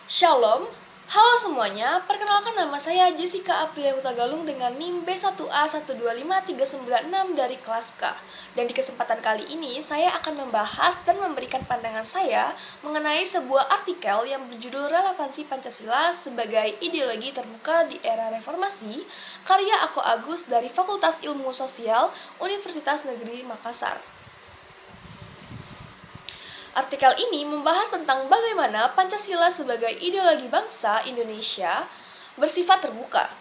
Shalom, halo semuanya, perkenalkan nama saya Jessica Aprilia Hutagalung dengan NIM B1A125396 dari kelas K. Dan di kesempatan kali ini, saya akan membahas dan memberikan pandangan saya mengenai sebuah artikel yang berjudul Relevansi Pancasila sebagai Ideologi Terbuka di Era Reformasi, karya Ako Agus dari Fakultas Ilmu Sosial Universitas Negeri Makassar. Artikel ini membahas tentang bagaimana Pancasila sebagai ideologi bangsa Indonesia bersifat terbuka,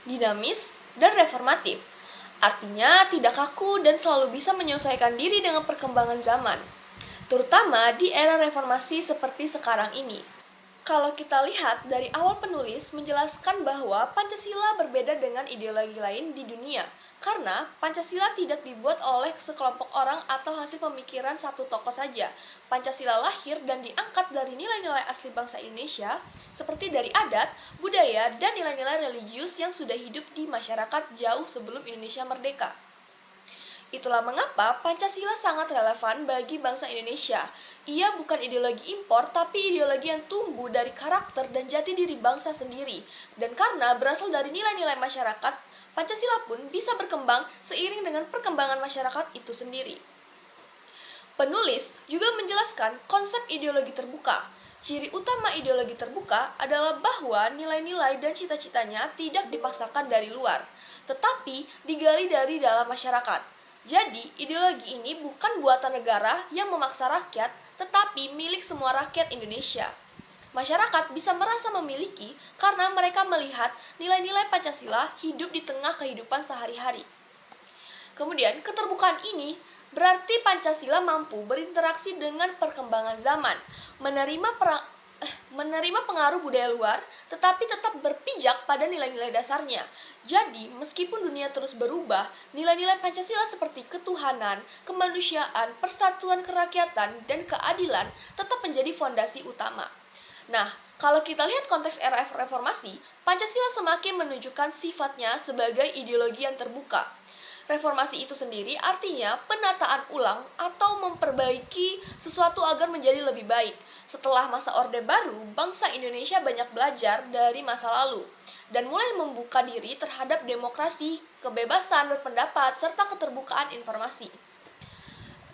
dinamis, dan reformatif. Artinya tidak kaku dan selalu bisa menyesuaikan diri dengan perkembangan zaman, terutama di era reformasi seperti sekarang ini. Kalau kita lihat dari awal penulis menjelaskan bahwa Pancasila berbeda dengan ideologi lain di dunia, karena Pancasila tidak dibuat oleh sekelompok orang atau hasil pemikiran satu tokoh saja. Pancasila lahir dan diangkat dari nilai-nilai asli bangsa Indonesia, seperti dari adat, budaya, dan nilai-nilai religius yang sudah hidup di masyarakat jauh sebelum Indonesia merdeka. Itulah mengapa Pancasila sangat relevan bagi bangsa Indonesia. Ia bukan ideologi impor, tapi ideologi yang tumbuh dari karakter dan jati diri bangsa sendiri. Dan karena berasal dari nilai-nilai masyarakat, Pancasila pun bisa berkembang seiring dengan perkembangan masyarakat itu sendiri. Penulis juga menjelaskan konsep ideologi terbuka. Ciri utama ideologi terbuka adalah bahwa nilai-nilai dan cita-citanya tidak dipaksakan dari luar, tetapi digali dari dalam masyarakat. Jadi, ideologi ini bukan buatan negara yang memaksa rakyat, tetapi milik semua rakyat Indonesia. Masyarakat bisa merasa memiliki karena mereka melihat nilai-nilai Pancasila hidup di tengah kehidupan sehari-hari. Kemudian, keterbukaan ini berarti Pancasila mampu berinteraksi dengan perkembangan zaman, menerima pengaruh budaya luar, tetapi tetap berpijak pada nilai-nilai dasarnya. Jadi, meskipun dunia terus berubah, nilai-nilai Pancasila seperti ketuhanan, kemanusiaan, persatuan kerakyatan, dan keadilan tetap menjadi fondasi utama. Nah, kalau kita lihat konteks era reformasi, Pancasila semakin menunjukkan sifatnya sebagai ideologi yang terbuka. Reformasi itu sendiri artinya penataan ulang atau memperbaiki sesuatu agar menjadi lebih baik. Setelah masa Orde Baru, bangsa Indonesia banyak belajar dari masa lalu dan mulai membuka diri terhadap demokrasi, kebebasan berpendapat, serta keterbukaan informasi.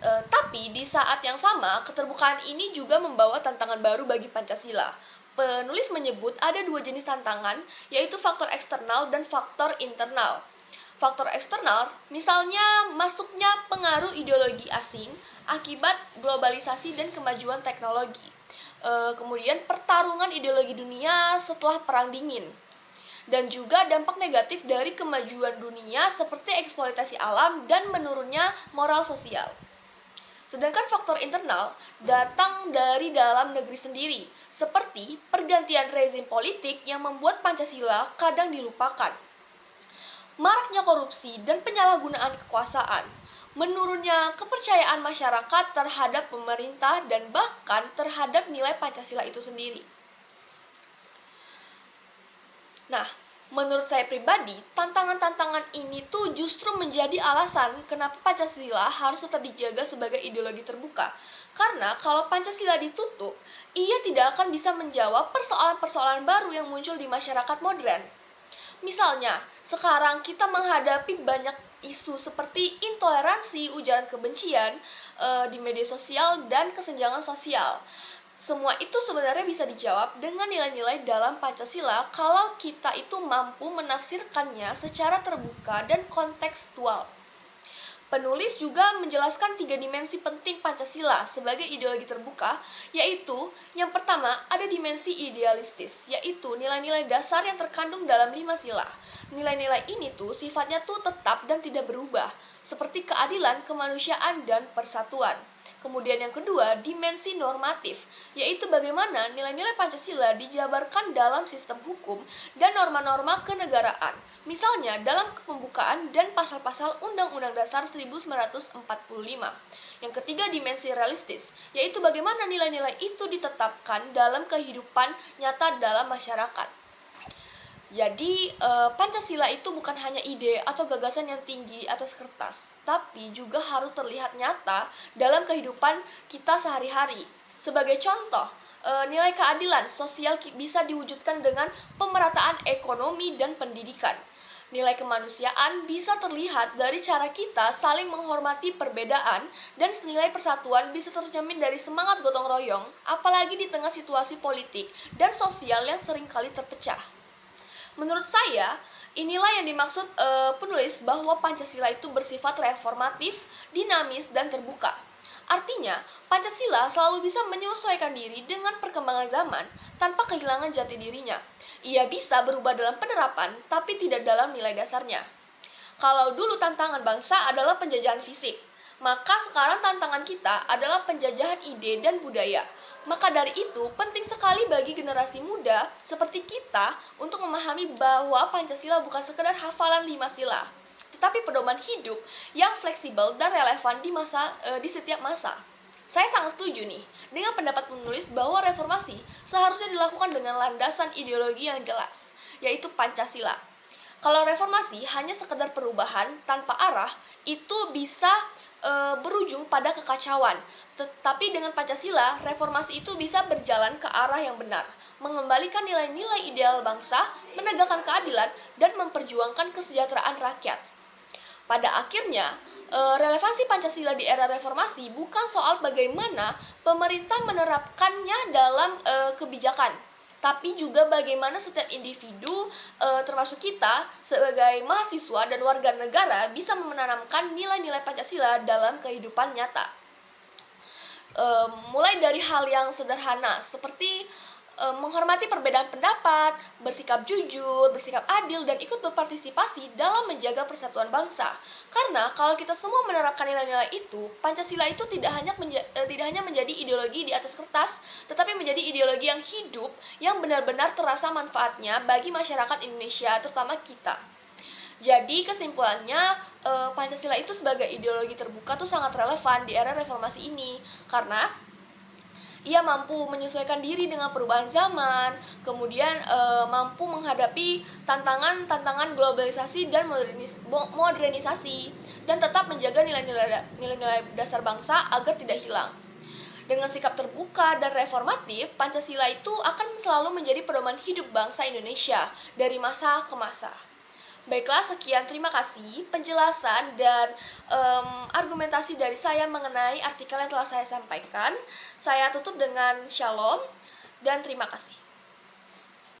Tapi di saat yang sama, keterbukaan ini juga membawa tantangan baru bagi Pancasila. Penulis menyebut ada dua jenis tantangan, yaitu faktor eksternal dan faktor internal. Faktor eksternal, misalnya masuknya pengaruh ideologi asing akibat globalisasi dan kemajuan teknologi. Kemudian pertarungan ideologi dunia setelah Perang Dingin. Dan juga dampak negatif dari kemajuan dunia seperti eksploitasi alam dan menurunnya moral sosial. Sedangkan faktor internal datang dari dalam negeri sendiri, seperti pergantian rezim politik yang membuat Pancasila kadang dilupakan. Maraknya korupsi dan penyalahgunaan kekuasaan, menurunnya kepercayaan masyarakat terhadap pemerintah dan bahkan terhadap nilai Pancasila itu sendiri. Nah, menurut saya pribadi, tantangan-tantangan ini tuh justru menjadi alasan kenapa Pancasila harus tetap dijaga sebagai ideologi terbuka. Karena kalau Pancasila ditutup, ia tidak akan bisa menjawab persoalan-persoalan baru yang muncul di masyarakat modern. Misalnya, sekarang kita menghadapi banyak isu seperti intoleransi, ujaran kebencian di media sosial, dan kesenjangan sosial. Semua itu sebenarnya bisa dijawab dengan nilai-nilai dalam Pancasila kalau kita itu mampu menafsirkannya secara terbuka dan kontekstual. Penulis juga menjelaskan 3 dimensi penting Pancasila sebagai ideologi terbuka, yaitu yang pertama ada dimensi idealistis, yaitu nilai-nilai dasar yang terkandung dalam 5 sila. Nilai-nilai ini tuh sifatnya tuh tetap dan tidak berubah, seperti keadilan, kemanusiaan, dan persatuan. Kemudian yang kedua, dimensi normatif, yaitu bagaimana nilai-nilai Pancasila dijabarkan dalam sistem hukum dan norma-norma kenegaraan. Misalnya dalam pembukaan dan pasal-pasal Undang-Undang Dasar 1945. Yang ketiga, dimensi realistis, yaitu bagaimana nilai-nilai itu ditetapkan dalam kehidupan nyata dalam masyarakat. Jadi, Pancasila itu bukan hanya ide atau gagasan yang tinggi atas kertas, tapi juga harus terlihat nyata dalam kehidupan kita sehari-hari. Sebagai contoh, nilai keadilan sosial bisa diwujudkan dengan pemerataan ekonomi dan pendidikan. Nilai kemanusiaan bisa terlihat dari cara kita saling menghormati perbedaan, dan nilai persatuan bisa tercermin dari semangat gotong royong, apalagi di tengah situasi politik dan sosial yang seringkali terpecah. Menurut saya, inilah yang dimaksud penulis bahwa Pancasila itu bersifat reformatif, dinamis, dan terbuka. Artinya, Pancasila selalu bisa menyesuaikan diri dengan perkembangan zaman tanpa kehilangan jati dirinya. Ia bisa berubah dalam penerapan, tapi tidak dalam nilai dasarnya. Kalau dulu tantangan bangsa adalah penjajahan fisik, maka sekarang tantangan kita adalah penjajahan ide dan budaya. Maka dari itu, penting sekali bagi generasi muda seperti kita untuk memahami bahwa Pancasila bukan sekedar hafalan 5 sila, tetapi pedoman hidup yang fleksibel dan relevan di setiap masa. Saya sangat setuju nih dengan pendapat penulis bahwa reformasi seharusnya dilakukan dengan landasan ideologi yang jelas, yaitu Pancasila. Kalau reformasi hanya sekedar perubahan tanpa arah, itu bisa berujung pada kekacauan. Tetapi dengan Pancasila, reformasi itu bisa berjalan ke arah yang benar, mengembalikan nilai-nilai ideal bangsa, menegakkan keadilan, dan memperjuangkan kesejahteraan rakyat. Pada akhirnya, relevansi Pancasila di era reformasi bukan soal bagaimana pemerintah menerapkannya dalam kebijakan, tapi juga bagaimana setiap individu, termasuk kita sebagai mahasiswa dan warga negara, bisa menanamkan nilai-nilai Pancasila dalam kehidupan nyata. Mulai dari hal yang sederhana seperti menghormati perbedaan pendapat, bersikap jujur, bersikap adil, dan ikut berpartisipasi dalam menjaga persatuan bangsa. Karena kalau kita semua menerapkan nilai-nilai itu, Pancasila itu tidak hanya menjadi ideologi di atas kertas, tetapi menjadi ideologi yang hidup, yang benar-benar terasa manfaatnya bagi masyarakat Indonesia, terutama kita. Jadi kesimpulannya, Pancasila itu sebagai ideologi terbuka tuh sangat relevan di era reformasi ini, karena ia mampu menyesuaikan diri dengan perubahan zaman, kemudian mampu menghadapi tantangan globalisasi dan modernisasi, dan tetap menjaga nilai-nilai dasar bangsa agar tidak hilang. Dengan sikap terbuka dan reformatif, Pancasila itu akan selalu menjadi pedoman hidup bangsa Indonesia dari masa ke masa. Baiklah, sekian, terima kasih penjelasan dan argumentasi dari saya mengenai artikel yang telah saya sampaikan. Saya tutup dengan shalom dan terima kasih.